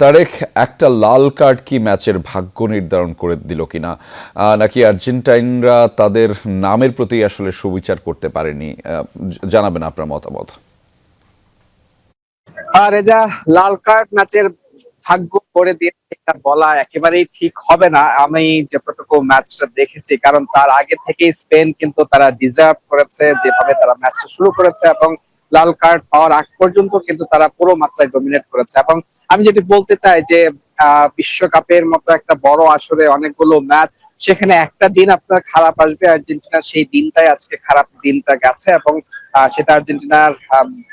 তারেক, একটা লাল কার্ড কি ম্যাচের ভাগ্য নির্ধারণ করে দিল কিনা, নাকি আর্জেন্টাইনরা তাদের নামের প্রতি আসলে সুবিচার করতে পারেনি? জানাবেন আপনার মতামত। রেজা, লাল কার্ড ম্যাচের ভাগ্য করে দিয়ে এটা বলা একেবারেই ঠিক হবে না। আমি যতটুকু ম্যাচটা দেখেছি, কারণ তার আগে থেকে স্পেন কিন্তু তারা ডিজার্ভ করেছে যেভাবে তারা ম্যাচটা শুরু করেছে, এবং লাল কার্ড পাওয়ার আগ পর্যন্ত কিন্তু তারা পুরো মাত্রায় ডমিনেট করেছে। এবং আমি যেটি বলতে চাই যে বিশ্বকাপের মতো একটা বড় আসরে অনেকগুলো ম্যাচ, সেখানে একটা দিন আপনার খারাপ আসবে আর্জেন্টিনা, সেই দিনটাই আজকে খারাপ দিনটা গেছে, এবং সেটা আর্জেন্টিনার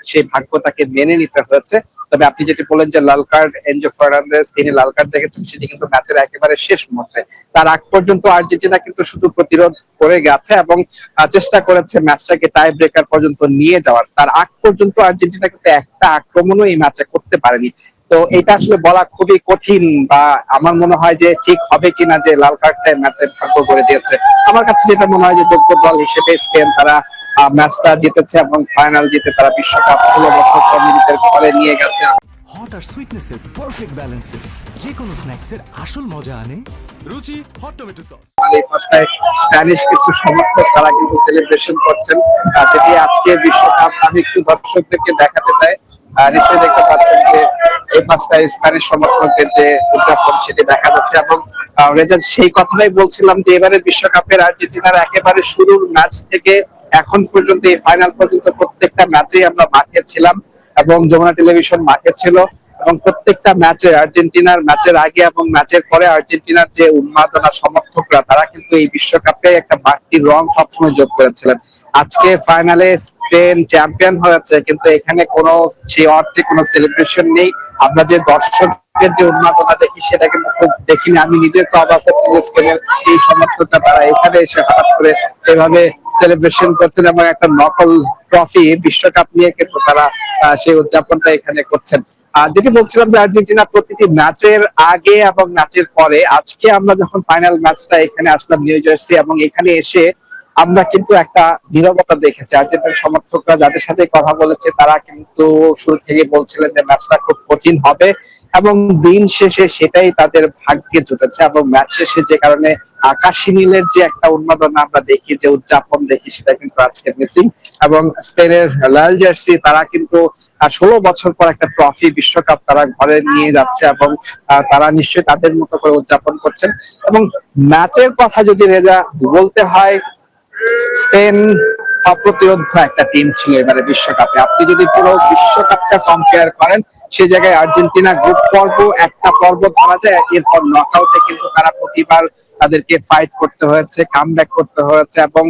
সেই ভাগ্যটাকে মেনে নিতে হয়েছে। তবে আপনি যেটি বলেন যে লাল কার্ড, এনজো ফার্নান্দেজ তিনি লাল কার্ড দেখেছেন, সেটি কিন্তু ম্যাচের একেবারে শেষ মুহূর্তে। তার আগ পর্যন্ত আর্জেন্টিনা কিন্তু শুধু প্রতিরোধ করে গেছে এবং চেষ্টা করেছে ম্যাচটাকে টাই ব্রেকার পর্যন্ত নিয়ে যাওয়ার। তার আগ পর্যন্ত আর্জেন্টিনা কিন্তু একটা আক্রমণও এই ম্যাচে করতে পারেনি। তো এটা আসলে বলা খুবই কঠিন, বা আমার মনে হয় যে ঠিক হবে কিনা যে লাল কার্ডটাই ম্যাচের ভাগ্য করে দিয়েছে। আমার কাছে যেটা মনে হয় যে যোগ্য দল হিসেবে স্পেন তারা ম্যাচটা জিতেছে এবং ফাইনাল জিতে তারা বিশ্বকাপ 16 বছর পর নিজেদের ঘরে নিয়ে গেছে। হট আর সুইটনেসের পারফেক্ট ব্যালেন্সে যে কোনো স্ন্যাক্সের আসল মজা আনে রুচি হট টমেটো সস। এই পাঁচটায় স্প্যানিশ কিছু সমর্থক তারা কিন্তু সেলিব্রেশন করছেন, যেটি আজকে বিশ্বকাপ আমি একটু দর্শকদেরকে দেখাতে চাই। নিশ্চয়ই দেখতে পাচ্ছেন যে এই পাঁচটায় স্প্যানিশ সমর্থকদের যে উদযাপন সেটি দেখা যাচ্ছে। এবং রেজাল্ট সেই কথাটাই বলছিলাম যে এবারে বিশ্বকাপের আর্জেন্টিনার একেবারে শুরুর ম্যাচ থেকে এখন পর্যন্ত এই ফাইনাল পর্যন্ত প্রত্যেকটা ম্যাচেই আমরা মাঠে ছিলাম, এবং যমুনা টেলিভিশন মাঠে ছিল। এবং প্রত্যেকটা ম্যাচে আর্জেন্টিনার ম্যাচের আগে এবং ম্যাচের পরে আর্জেন্টিনার যে উন্মাদনা সমর্থকরা, তারা কিন্তু এই বিশ্বকাপে একটা বাড়তি রং সবসময় যোগ করেছিলেন। আজকে ফাইনালে স্পেন চ্যাম্পিয়ন হয়েছে, কিন্তু এখানে কোনো সেই অর্থে কোনো সেলিব্রেশন নেই। আমরা যে দর্শকের যে উন্মাদনা দেখি সেটা কিন্তু খুব দেখিনি। আমি নিজের তো অবাক হচ্ছি যে স্পেনের এই সমর্থকরা তারা এখানে এসে হঠাৎ করে এভাবে সেলিব্রেশন করছেন, এবং একটা নকল ট্রফি বিশ্বকাপ নিয়ে কিন্তু তারা সেই উদযাপনটা এখানে করছেন। যেটি বলছিলাম যে আর্জেন্টিনা প্রতিটি ম্যাচের আগে এবং ম্যাচের পরে, আজকে আমরা যখন ফাইনাল ম্যাচটা এখানে আসলাম নিউ জার্সি, এবং এখানে এসে আমরা কিন্তু একটা নীরবতা দেখেছি। আর্জেন্টিনার সমর্থকরা যাদের সাথে কথা বলেছে তারা কিন্তু শুরু থেকে বলছিলেন যে ম্যাচটা খুব কঠিন হবে, এবং দিন শেষে সেটাই তাদের ভাগ্যে জুটেছে। এবং ম্যাচ শেষে যে কারণে আকাশী নীলের যে একটা উন্মাদনা আমরা দেখি, যে উদযাপন দেখি, সেটা কিন্তু আজকে মিসিং। এবং স্পেনের লাল জার্সি তারা কিন্তু 16 বছর পর একটা ট্রফি বিশ্বকাপ তারা ঘরে নিয়ে যাচ্ছে, এবং তারা নিশ্চয়ই তাদের মতো করে উদযাপন করছেন। এবং ম্যাচের কথা যদি রেজা বলতে হয়, স্পেন অপ্রতিরোধ্য একটা টিম ছিল এবারে বিশ্বকাপে। আপনি যদি পুরো বিশ্বকাপটা কম্পেয়ার করেন, সে জায়গায় আর্জেন্টিনা গ্রুপ পর্ব একটা পর্ব ধরা যায়, এরপর নকআউটে কিন্তু তারা প্রতিবার তাদেরকে ফাইট করতে হয়েছে, কামব্যাক করতে হয়েছে, এবং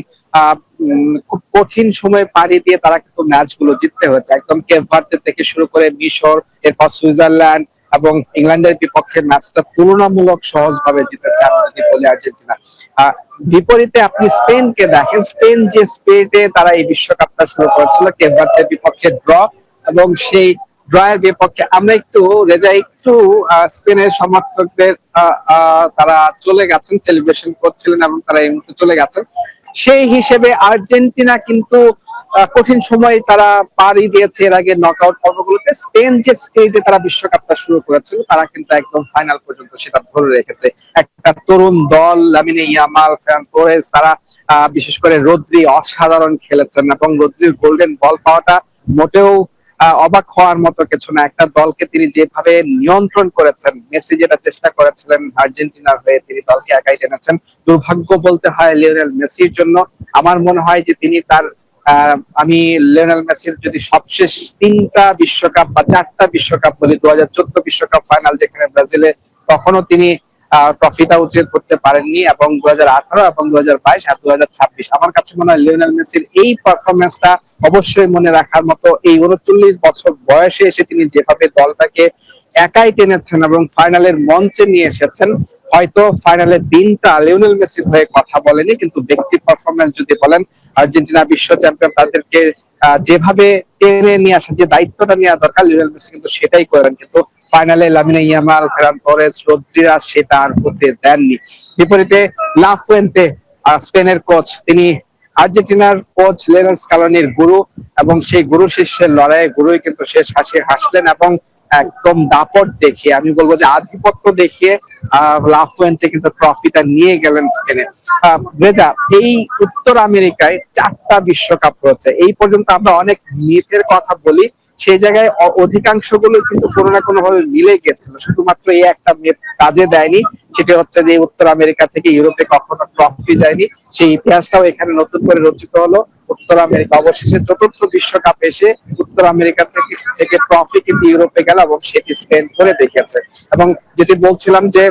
খুব কঠিন সময় পাড়ি দিয়ে তারা কিন্তু ম্যাচগুলো জিততে হয়েছে। একদম কেপ ভার্দে থেকে শুরু করে মিশর, এরপর সুইজারল্যান্ড এবং ইংল্যান্ডের বিপক্ষে ম্যাচটা তুলনামূলক সহজভাবে জিতেছে আমি যদি বলি আর্জেন্টিনা। বিপরীতে আপনি স্পেনকে দেখেন, স্পেন যে স্পিরিটে তারা এই বিশ্বকাপটা শুরু করেছিল, কেপ ভার্দের বিপক্ষে ড্র, এবং সেই ড্রয়ের বিপক্ষে আমরা একটু রেজা একটু স্পেনের সমর্থকদের তারা চলে গেছেন, সেলিব্রেশন করছিলেন এবং তারা এই মুহূর্তে চলে গেছেন। সেই হিসেবে আর্জেন্টিনা কিন্তু কঠিন সময় তারা পাড়ি দিয়েছে এর আগে নকআউট পর্বগুলোতে। স্পেন যে স্পিরিটে তারা বিশ্বকাপটা শুরু করেছিল, তারা কিন্তু একদম ফাইনাল পর্যন্ত সেটা ধরে রেখেছে। একটা তরুণ দল, লামিনে ইয়ামাল, ফেরান তোরেস, তারা বিশেষ করে রদ্রি অসাধারণ খেলেছেন, এবং রদ্রির গোল্ডেন বল পাওয়াটা মোটেও অবাক হওয়ার মতো কিছু না। একটা দলকে তিনি যেভাবে নিয়ন্ত্রণ করেছেন, মেসি যেটা চেষ্টা করেছিলেন আর্জেন্টিনার হয়ে, তিনি দলকে একাই টেনেছেন। দুর্ভাগ্য বলতে হয় লিওনেল মেসির জন্য। আমার মনে হয় যে তিনি তার আমি লিওনেল মেসির যদি সবশেষ 3টা বিশ্বকাপ বা 4টা বিশ্বকাপ বলি, 2014 বিশ্বকাপ ফাইনাল যেখানে ব্রাজিলে, তখনও তিনি ট্রফিটা উচিত করতে পারেননি, এবং 2018 এবং 2022 আর 2026 আমার কাছে মনে হয় লিওনেল মেসির এই পারফরমেন্সটা অবশ্যই মনে রাখার মতো। এই 39 বছর বয়সে এসে তিনি যেভাবে দলটাকে একাই টেনেছেন এবং ফাইনালের মঞ্চে নিয়ে এসেছেন, হয়তো ফাইনালের দিনটা লিওনেল মেসির হয়ে কথা বলেনি, কিন্তু ব্যক্তি পারফরমেন্স যদি বলেন, আর্জেন্টিনা বিশ্ব চ্যাম্পিয়ন, তাদেরকে যেভাবে টেনে নিয়ে আসা, যে দায়িত্বটা নেওয়া দরকার, লিওনেল মেসি কিন্তু সেটাই করেন। কিন্তু ফাইনালে লামিনে ইয়ামাল, ফেরান তোরেস, রদ্রিরা সেটা আর হতে দেননি। বিপরীতে লা ফুয়েন্তে, স্পেনের কোচ, তিনি আর্জেন্টিনার কোচ লিওনেল স্কালোনির গুরু, এবং সেই গুরু শিষ্যের লড়াইয়ে গুরুই কিন্তু শেষ হাসি হাসলেন, এবং একদম দাপট দেখিয়ে, আমি বলবো যে আধিপত্য দেখিয়ে লাফুয়েন্তে কিন্তু ট্রফিটা নিয়ে গেলেন স্পেনে। রেজা, এই উত্তর আমেরিকায় 4টা বিশ্বকাপ রয়েছে। এই পর্যন্ত আমরা অনেক মিথের কথা বলি, সেই জায়গায় অধিকাংশ গুলো কিন্তু কোনো না কোনো ভাবে মিলে গেছিল, শুধুমাত্র এই একটা মিথ কাজে দেয়নি। সেটা হচ্ছে যে উত্তর আমেরিকা থেকে ইউরোপে কখনো ট্রফি যায়নি, সেই ইতিহাসটাও এখানে নতুন করে রচিত হলো। উত্তর আমেরিকা অবশেষে 4র্থ বিশ্বকাপ এসে উত্তর আমেরিকা থেকে ট্রফি কিন্তু ইউরোপে গেল এবং সেটি স্পেন করে দেখিয়েছে। এবং যেটি বলছিলাম যে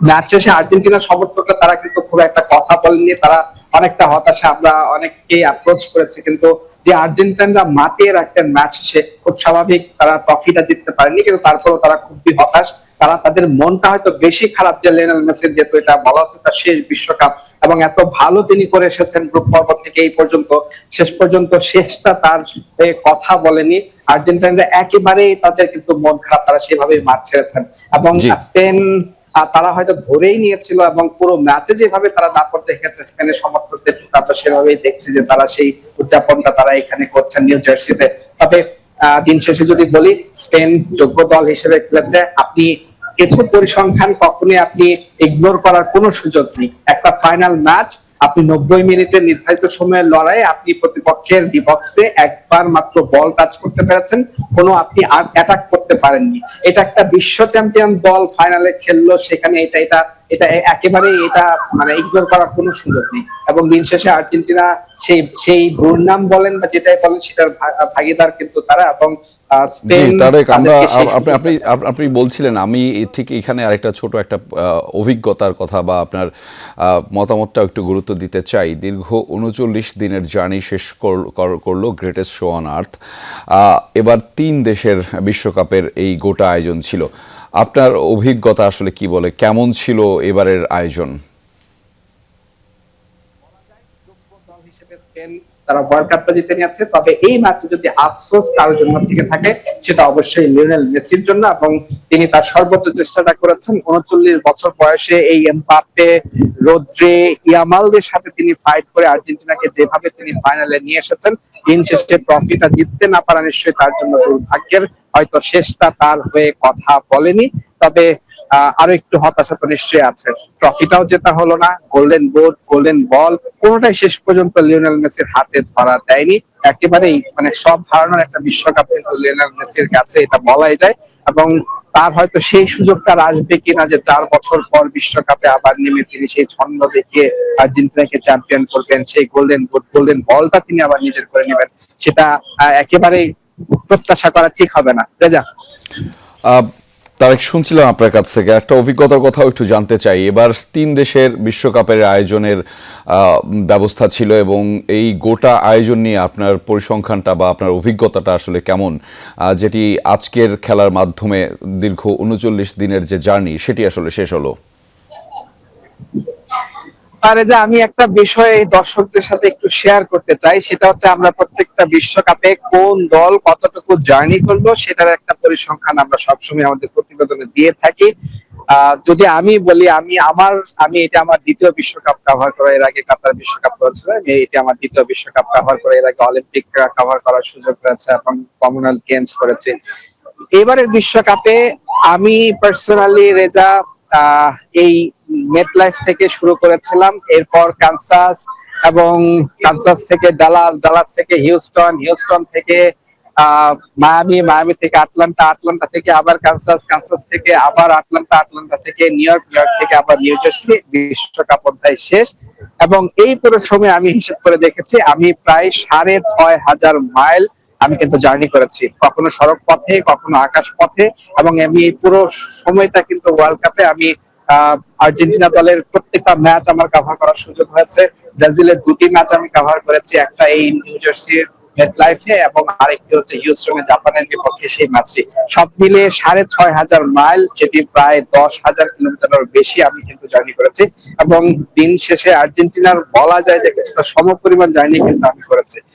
ম্যাচ শেষে আর্জেন্টিনার সমর্থকরা তারা কিন্তু খুব একটা কথা বলেননি, তারা অনেকটা হতাশা, আমরা অনেককেই অ্যাপ্রোচ করেছে, কিন্তু যে আর্জেন্টিনারা মাতিয়ে রাখতেন ম্যাচ শেষে, খুব স্বাভাবিক তারা ট্রফিটা জিততে পারেনি, কিন্তু তারপরেও তারা খুবই হতাশ। তারা তাদের মনটা হয়তো বেশি খারাপ যে লিওনেল মেসির, যেহেতু এটা বলা হচ্ছে তার শেষ বিশ্বকাপ এবং এত ভালো তিনি করে এসেছেন গ্রুপ পর্ব থেকে এই পর্যন্ত, শেষ পর্যন্ত শেষটা তার কথা বলেনি। আর্জেন্টিনারা একেবারেই তাদের কিন্তু মন খারাপ, তারা সেভাবেই মাঠ ছেড়েছেন। এবং স্পেন তারা হয়তো ধরেই নিয়েছিল এবং পুরো ম্যাচে যেভাবে তারা দাপট দেখেছে স্পেনের সমর্থকদের, আমরা সেভাবেই দেখছি যে তারা সেই উদযাপনটা তারা এখানে করছেন নিউ জার্সিতে। তবে দিন শেষে যদি বলি, স্পেন যোগ্য দল হিসেবে খেলেছে। আপনি কিছু পরিসংখ্যান কখনোই আপনি ইগনোর করার কোনো সুযোগ নেই। একটা ফাইনাল ম্যাচ, আপনি 90 মিনিটের নির্ধারিত সময়ের লড়াইয়ে আপনি প্রতিপক্ষের ডিবক্সে একবার মাত্র বল টাচ করতে পেরেছেন, কোনো আপনি অ্যাটাক করতে পারেননি। এটা একটা বিশ্ব চ্যাম্পিয়ন দল ফাইনালে খেললো, সেখানে এটা এটা এটা একেবারেই এটা মানে ইগনোর করার কোনো সুযোগ নেই। এবং দিন শেষে আর্জেন্টিনা সেই দুর্নাম বলেন বা যেটাই বলেন সেটার ভাগীদার কিন্তু তারা। এবং স্পেন, তারেক, আপনি বলছিলেন, আমি ঠিক এখানে আরেকটা ছোট একটা অভিজ্ঞতার কথা বা আপনার মতামতটা একটু গুরুত্ব দিতে চাই। দীর্ঘ 39 দিনের জার্নি শেষ করলো গ্রেটেস্ট শো অন আর্থ। এবার 3 দেশের বিশ্বকাপের এই গোটা আয়োজন ছিল। আপনার অভিজ্ঞতা আসলে কি বলে, কেমন ছিল এবারের আয়োজন? স্পেন তারা ওয়ার্ল্ড কাপটা জিতে নিয়েছে, তবে এই ম্যাচে যদি আফসোস কারোর জন্য থেকে থাকে সেটা অবশ্যই লিওনেল মেসির জন্য। এবং তিনি তার সর্বোচ্চ চেষ্টাটা করেছেন। 39 বছর বয়সে এই এমবাপ্পে, রদ্রি, ইয়ামালদের সাথে তিনি ফাইট করে আর্জেন্টিনাকে যেভাবে তিনি ফাইনালে নিয়ে এসেছেন, দিন শেষে ট্রফিটা জিততে না পারা নিশ্চয়ই তার জন্য দুর্ভাগ্যের। হয়তো শেষটা তার হয়ে কথা বলেনি, তবে আরো একটু হতাশা তো নিশ্চয়ই আছে। ট্রফিটাও জেতা হলো না, গোল্ডেন বুট, গোল্ডেন বল কোনোটাই শেষ পর্যন্ত লিওনেল মেসির হাতে ধরা দেয়নি। একেবারেই মানে সব হারানোর একটা বিশ্বকাপ কিন্তু লিওনেল মেসির কাছে, এটা বলাই যায়। এবং তার হয়তো সেই সুযোগটা আসবে কিনা যে 4 বছর পর বিশ্বকাপে আবার নেমে তিনি সেই ছন্দ দেখিয়ে আর্জেন্টিনাকে চ্যাম্পিয়ন করবেন, সেই গোল্ডেন বুট, গোল্ডেন বলটা তিনি আবার নিজের করে নেবেন, সেটা একেবারেই প্রত্যাশা করা ঠিক হবে না। রেজা, তারেক, শুনছিলাম আপনার কাছ থেকে একটা অভিজ্ঞতার কথাও একটু জানতে চাই। এবার 3 দেশের বিশ্বকাপের আয়োজনের ব্যবস্থা ছিল এবং এই গোটা আয়োজন নিয়ে আপনার পরিসংখ্যানটা বা আপনার অভিজ্ঞতাটা আসলে কেমন, যেটি আজকের খেলার মাধ্যমে দীর্ঘ 39 দিনের যে জার্নি সেটি আসলে শেষ হলো? আরে যে আমি একটা বিষয় দর্শকদের সাথে একটু শেয়ার করতে চাই, সেটা হচ্ছে আমরা প্রত্যেকটা বিশ্বকাপে কোন দল কতটুকু জার্নি করলো সেটার একটা পরিসংখ্যান আমরা সবসময় আমাদের প্রতিবেদনে দিয়ে থাকি। যদি আমি বলি, আমি এটা আমার দ্বিতীয় বিশ্বকাপ কভার করা, এর আগে কাতার বিশ্বকাপ করেছিলাম, এটা আমার দ্বিতীয় বিশ্বকাপ কভার করা, এর আগে অলিম্পিক কভার করার সুযোগ হয়েছে এবং কমনওয়েলথ গেমস করেছি। এবারের বিশ্বকাপে আমি পার্সোনালি রেজা এই মেটলাইফ থেকে শুরু করেছিলাম, এরপর কানসাস, এবং কানসাস থেকে ডালাস, ডালাস থেকে হিউস্টন, হিউস্টন থেকে মায়ামি, মায়ামি থেকে আটলান্টা, আটলান্টা থেকে আবার কানসাস, কানসাস থেকে আবার আটলান্টা, আটলান্টা থেকে নিউ ইয়র্ক, নিউ ইয়র্ক থেকে আবার নিউ জার্সি। বিশ্বকাপ অধ্যায় শেষ। এবং এই পুরো সময় আমি হিসেব করে দেখেছি, আমি প্রায় 6500 মাইল আমি কিন্তু জার্নি করেছি, কখনো সড়ক পথে, কখনো আকাশ পথে। এবং আমি এই পুরো সময়টা কিন্তু ওয়ার্ল্ড কাপে আমি আর্জেন্টিনা দলের প্রত্যেকটা ম্যাচ আমার কভার করার সুযোগ হয়েছে। ব্রাজিলের 2টি ম্যাচ আমি কভার করেছি, একটা এই নিউ জার্সির মেটলাইফে এবং আরেকটি হচ্ছে হিউস্টনে জাপানের বিপক্ষে সেই ম্যাচটি। সব মিলিয়ে 6500 মাইল, যেটি প্রায় 10,000 কিলোমিটারের বেশি আমি কিন্তু জার্নি করেছি। এবং দিন শেষে আর্জেন্টিনার বলা যায় যে কিছুটা সমপরিমাণ জার্নি কিন্তু আমি করেছি।